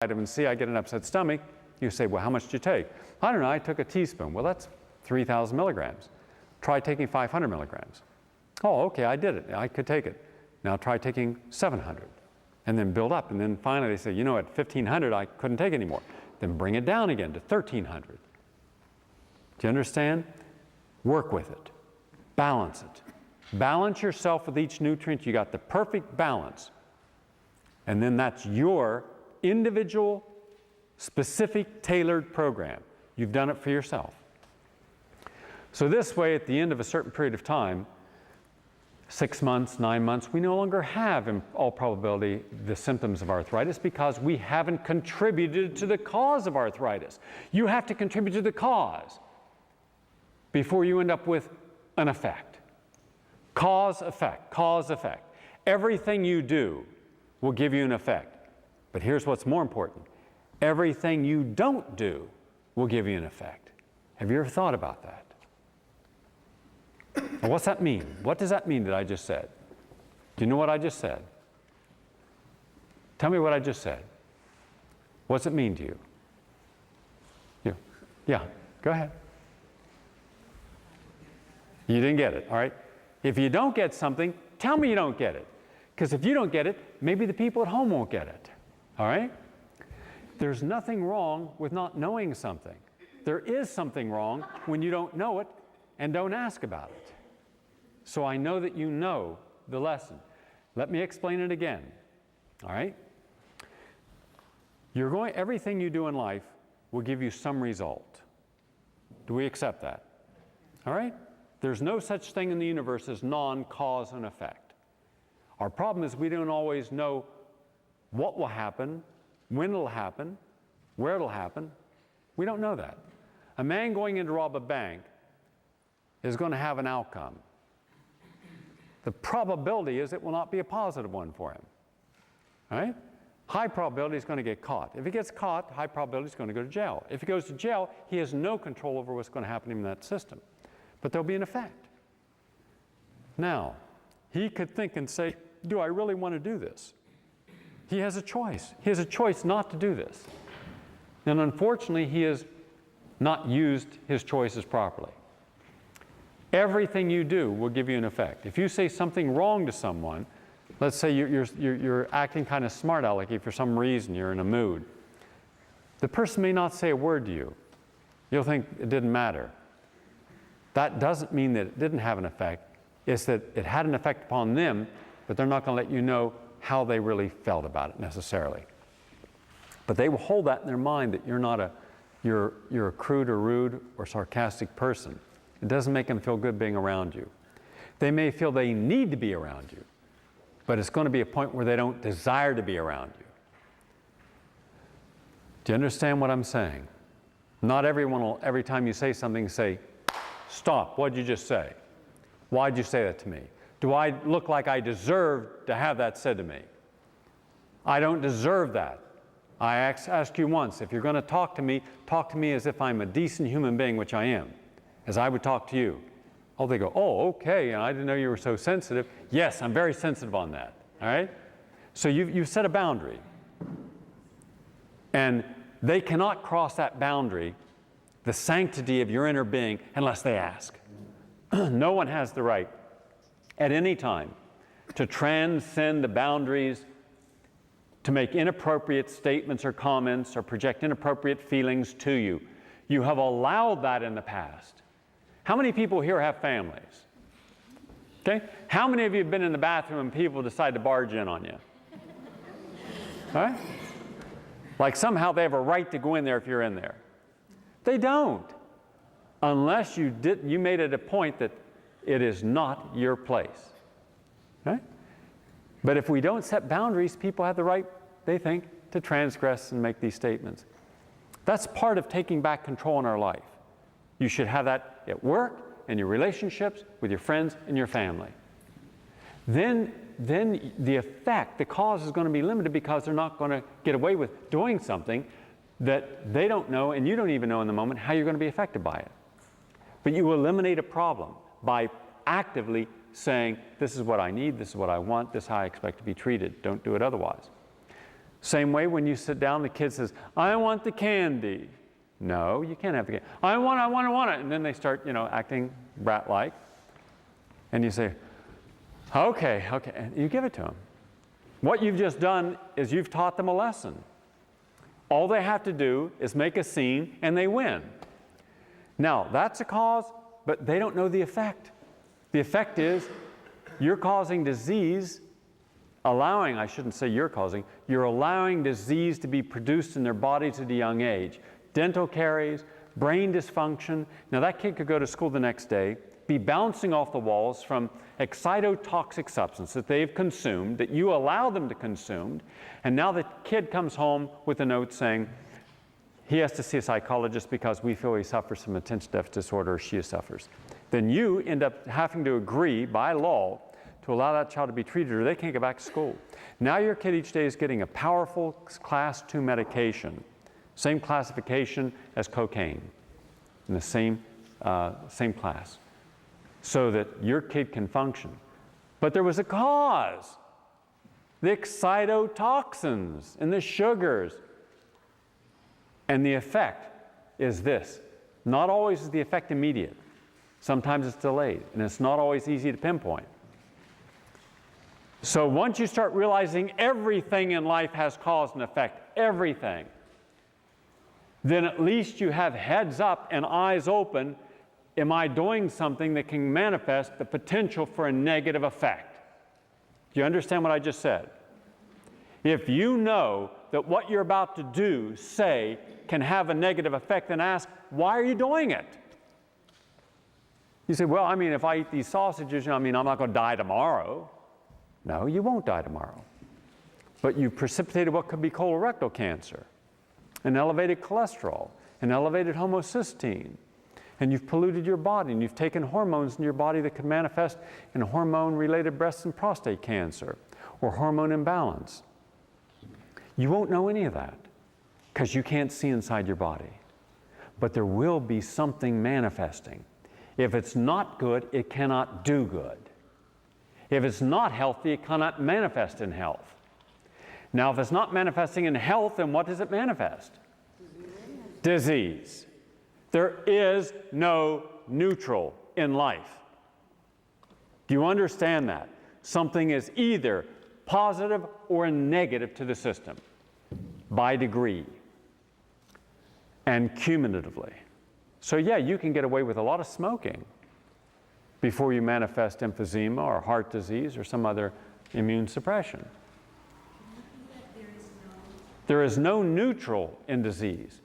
vitamin C, I get an upset stomach. You say, well, how much did you take? I don't know, I took a teaspoon. Well, that's 3,000 milligrams. Try taking 500 milligrams. Oh, okay, I did it. I could take it. Now try taking 700. And then build up. And then finally they say, you know, at 1,500 I couldn't take anymore. Then bring it down again to 1,300. Do you understand? Work with it. Balance it. Balance yourself with each nutrient. You got the perfect balance. And then that's your individual, specific, tailored program. You've done it for yourself. So this way, at the end of a certain period of time, 6 months, 9 months, we no longer have, in all probability, the symptoms of arthritis because we haven't contributed to the cause of arthritis. You have to contribute to the cause before you end up with an effect. Cause, effect, cause, effect. Everything you do will give you an effect. But here's what's more important. Everything you don't do will give you an effect. Have you ever thought about that? Now, what's that mean? What does that mean that I just said? Do you know what I just said? Tell me what I just said. What's it mean to you? Yeah, go ahead. You didn't get it, all right? If you don't get something, tell me you don't get it. Because if you don't get it, maybe the people at home won't get it, all right? There's nothing wrong with not knowing something. There is something wrong when you don't know it and don't ask about it. So I know that you know the lesson. Let me explain it again, all right? Everything you do in life will give you some result. Do we accept that? All right? There's no such thing in the universe as non-cause and effect. Our problem is we don't always know what will happen, when it'll happen, where it'll happen. We don't know that. A man going in to rob a bank is going to have an outcome. The probability is it will not be a positive one for him. All right? High probability he's going to get caught. If he gets caught, high probability he's going to go to jail. If he goes to jail, he has no control over what's going to happen in that system. But there'll be an effect. Now, he could think and say, do I really want to do this? He has a choice. He has a choice not to do this. And unfortunately, he has not used his choices properly. Everything you do will give you an effect. If you say something wrong to someone, let's say you're acting kind of smart alecky for some reason, you're in a mood. The person may not say a word to you. You'll think it didn't matter. That doesn't mean that it didn't have an effect. It's that it had an effect upon them, but they're not going to let you know how they really felt about it necessarily. But they will hold that in their mind that you're a crude or rude or sarcastic person. It doesn't make them feel good being around you. They may feel they need to be around you, but it's going to be a point where they don't desire to be around you. Do you understand what I'm saying? Not everyone will, every time you say something, say, stop, what'd you just say? Why'd you say that to me? Do I look like I deserve to have that said to me? I don't deserve that. I asked you once, if you're going to talk to me as if I'm a decent human being, which I am, as I would talk to you. Oh, they go, oh, okay, I didn't know you were so sensitive. Yes, I'm very sensitive on that, all right? So you've set a boundary. And they cannot cross that boundary, the sanctity of your inner being, unless they ask. No one has the right at any time to transcend the boundaries, to make inappropriate statements or comments or project inappropriate feelings to you. You have allowed that in the past. How many people here have families? Okay? How many of you have been in the bathroom and people decide to barge in on you? All right? Like somehow they have a right to go in there if you're in there. They don't. Unless you made it a point that it is not your place. Okay? But if we don't set boundaries, people have the right, they think, to transgress and make these statements. That's part of taking back control in our life. You should have that at work, in your relationships, with your friends, and your family. Then the effect, the cause is going to be limited because they're not going to get away with doing something that they don't know and you don't even know in the moment how you're going to be affected by it. But you eliminate a problem by actively saying, this is what I need, this is what I want, this is how I expect to be treated. Don't do it otherwise. Same way when you sit down, the kid says, I want the candy. No, you can't have the candy. I want it. And then they start, acting brat-like. And you say, okay. And you give it to them. What you've just done is you've taught them a lesson. All they have to do is make a scene and they win. Now, that's a cause, but they don't know the effect. The effect is you're causing disease, you're allowing disease to be produced in their bodies at a young age. Dental caries, brain dysfunction. Now, that kid could go to school the next day, be bouncing off the walls from excitotoxic substance that they've consumed, that you allow them to consume, and now the kid comes home with a note saying he has to see a psychologist because we feel he suffers from attention deficit disorder, or she suffers. Then you end up having to agree by law to allow that child to be treated, or they can't go back to school. Now your kid each day is getting a powerful class 2 medication, same classification as cocaine, in the same class, so that your kid can function. But there was a cause. The excitotoxins and the sugars. And the effect is this. Not always is the effect immediate. Sometimes it's delayed, and it's not always easy to pinpoint. So once you start realizing everything in life has cause and effect, everything, then at least you have heads up and eyes open. Am I doing something that can manifest the potential for a negative effect? Do you understand what I just said? If you know that what you're about to do, say, can have a negative effect, then ask, why are you doing it? You say, well, if I eat these sausages, I'm not going to die tomorrow. No, you won't die tomorrow. But you precipitated what could be colorectal cancer, and elevated cholesterol, and elevated homocysteine. And you've polluted your body, and you've taken hormones in your body that could manifest in hormone-related breast and prostate cancer, or hormone imbalance. You won't know any of that, because you can't see inside your body. But there will be something manifesting. If it's not good, it cannot do good. If it's not healthy, it cannot manifest in health. Now, if it's not manifesting in health, then what does it manifest? Disease. There is no neutral in life. Do you understand that? Something is either positive or negative to the system by degree and cumulatively. So yeah, you can get away with a lot of smoking before you manifest emphysema or heart disease or some other immune suppression. There is no neutral in disease.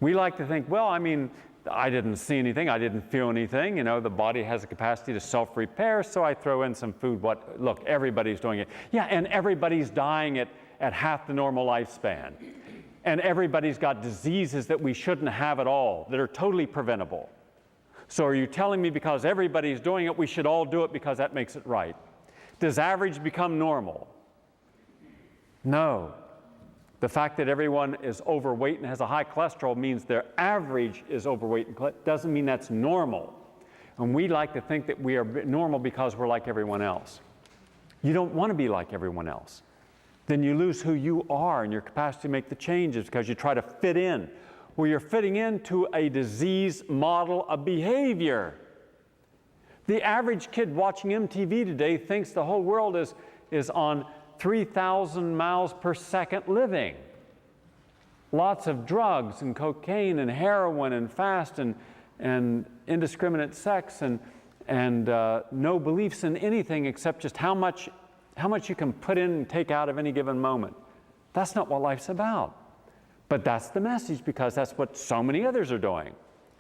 We like to think, well, I didn't see anything, I didn't feel anything, the body has a capacity to self-repair, so I throw in some food. Look, everybody's doing it. Yeah, and everybody's dying at half the normal lifespan. And everybody's got diseases that we shouldn't have at all, that are totally preventable. So are you telling me because everybody's doing it, we should all do it because that makes it right? Does average become normal? No. The fact that everyone is overweight and has a high cholesterol means their average is overweight and doesn't mean that's normal. And we like to think that we are normal because we're like everyone else. You don't want to be like everyone else. Then you lose who you are and your capacity to make the changes because you try to fit in. Well, you're fitting into a disease model of behavior. The average kid watching MTV today thinks the whole world is on 3,000 miles per second living. Lots of drugs and cocaine and heroin and fast and indiscriminate sex and no beliefs in anything except just how much you can put in and take out of any given moment. That's not what life's about. But that's the message because that's what so many others are doing.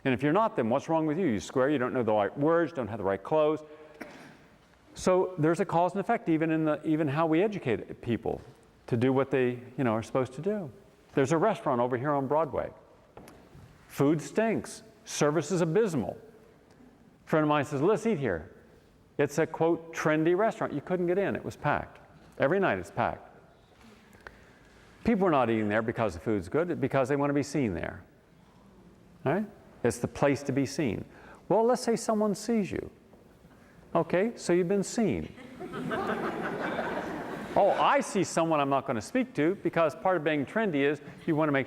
And if you're not, then what's wrong with you? You square, you don't know the right words, don't have the right clothes. So there's a cause and effect even how we educate people to do what they are supposed to do. There's a restaurant over here on Broadway. Food stinks. Service is abysmal. A friend of mine says, let's eat here. It's a, quote, trendy restaurant. You couldn't get in. It was packed. Every night it's packed. People are not eating there because the food's good, it's because they want to be seen there. All right? It's the place to be seen. Well, let's say someone sees you. Okay, so you've been seen. Oh, I see someone I'm not going to speak to, because part of being trendy is you want to make